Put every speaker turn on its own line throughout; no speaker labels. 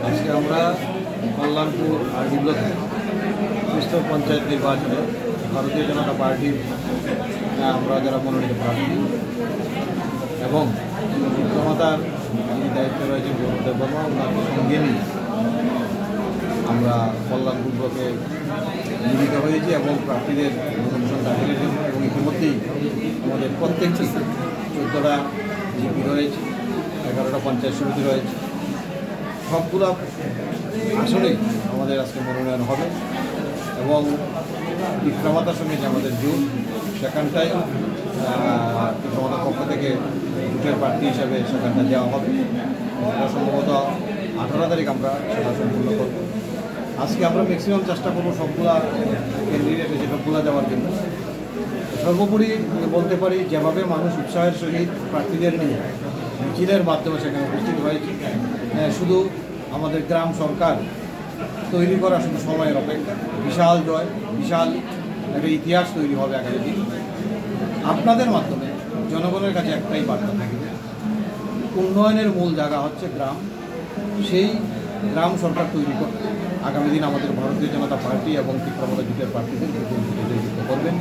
আজকে আমরা কল্যাণপুর আরডি ব্লকে সুস্থ পঞ্চায়েত নির্বাচনে ভারতীয় জনতা পার্টির আমরা যারা মনোনীত প্রার্থী এবং ক্ষমতার যিনি দায়িত্বে রয়েছেন গৌরদেব বর্মা ওনাকে সঙ্গে নিয়ে আমরা কল্যাণপুর ব্লকে মিলিত হয়েছি এবং প্রার্থীদের নমিনেশন দাখিলের জন্য এবং ইতিমধ্যেই আমাদের প্রত্যেকটি 14টা জিপি রয়েছে, 11টা পঞ্চায়েত সমিতি রয়েছে, সবগুলো আসলে আমাদের আজকে মনোনয়ন হবে এবং বিক্রমাতার সঙ্গে যে আমাদের জোট সেখানটায় বিক্রমাতার পক্ষ থেকে জোটের প্রার্থী হিসাবে সেখানটা দেওয়া হবে। সেটা সম্ভবত 18 তারিখ আমরা সেটা সম্পূর্ণ করব। আজকে আমরা ম্যাক্সিমাম চেষ্টা করবো সবগুলা ক্যান্ডিডেট এসে সবগুলা দেওয়ার জন্য। সর্বোপরি বলতে পারি যেভাবে মানুষ উৎসাহের সহিত প্রার্থীদের নিয়ে মিছিলের মাধ্যমে সেখানে উপস্থিত হয়েছে, শুধু আমাদের গ্রাম সরকার তৈরি করা শুধু সময়ের অপেক্ষা। বিশাল জয়, বিশাল একটা ইতিহাস তৈরি হবে আগামী দিন। আপনাদের মাধ্যমে জনগণের কাছে একটাই বার্তা থাকবে, উন্নয়নের মূল জায়গা হচ্ছে গ্রাম। সেই গ্রাম সরকার তৈরি করতে আগামী দিন আমাদের ভারতীয় জনতা পার্টি এবং বিক্রমাতা জোটের প্রার্থীদের প্রতিনিধিত্ব করবেন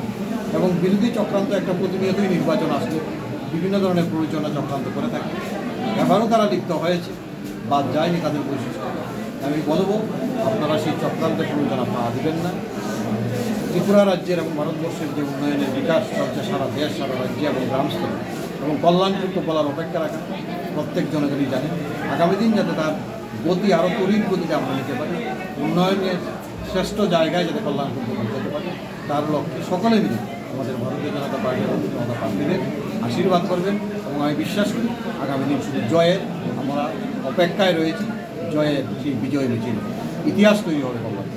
এবং বিরোধী চক্রান্ত একটা প্রতিনিয়তই নির্বাচন আসলে বিভিন্ন ধরনের প্ররোচনা চক্রান্ত করে থাকে। এবারও তারা লিপ্ত হয়েছে, বাদ যায়নি তাদের বৈশিষ্ট্য। আমি বলবো আপনারা সেই চক্রান্তের প্ররোচনা পা দেবেন না। ত্রিপুরা রাজ্যের এবং ভারতবর্ষের যে উন্নয়নের বিকাশ চলছে সারা দেশ, সারা রাজ্যে এবং গ্রাম স্তরে এবং কল্যাণপুর বলার অপেক্ষা রাখা প্রত্যেক জনগণই জানেন। আগামী দিন যাতে তার গতি আরও তরিন গতিতে আমরা নিতে পারি, উন্নয়নের শ্রেষ্ঠ জায়গায় যাতে কল্যাণপুর যেতে পারি, তার লক্ষ্যে সকলে মিলে আমাদের ভারতীয় জনতা পার্টি এবং জনতা পার্টিদের আশীর্বাদ করবেন এবং আমি বিশ্বাস করি আগামী দিন শুধু জয়ের আমরা অপেক্ষায় রয়েছি। জয়ের সেই বিজয় মিছিল ইতিহাস তৈরি হবে কল্যাণ।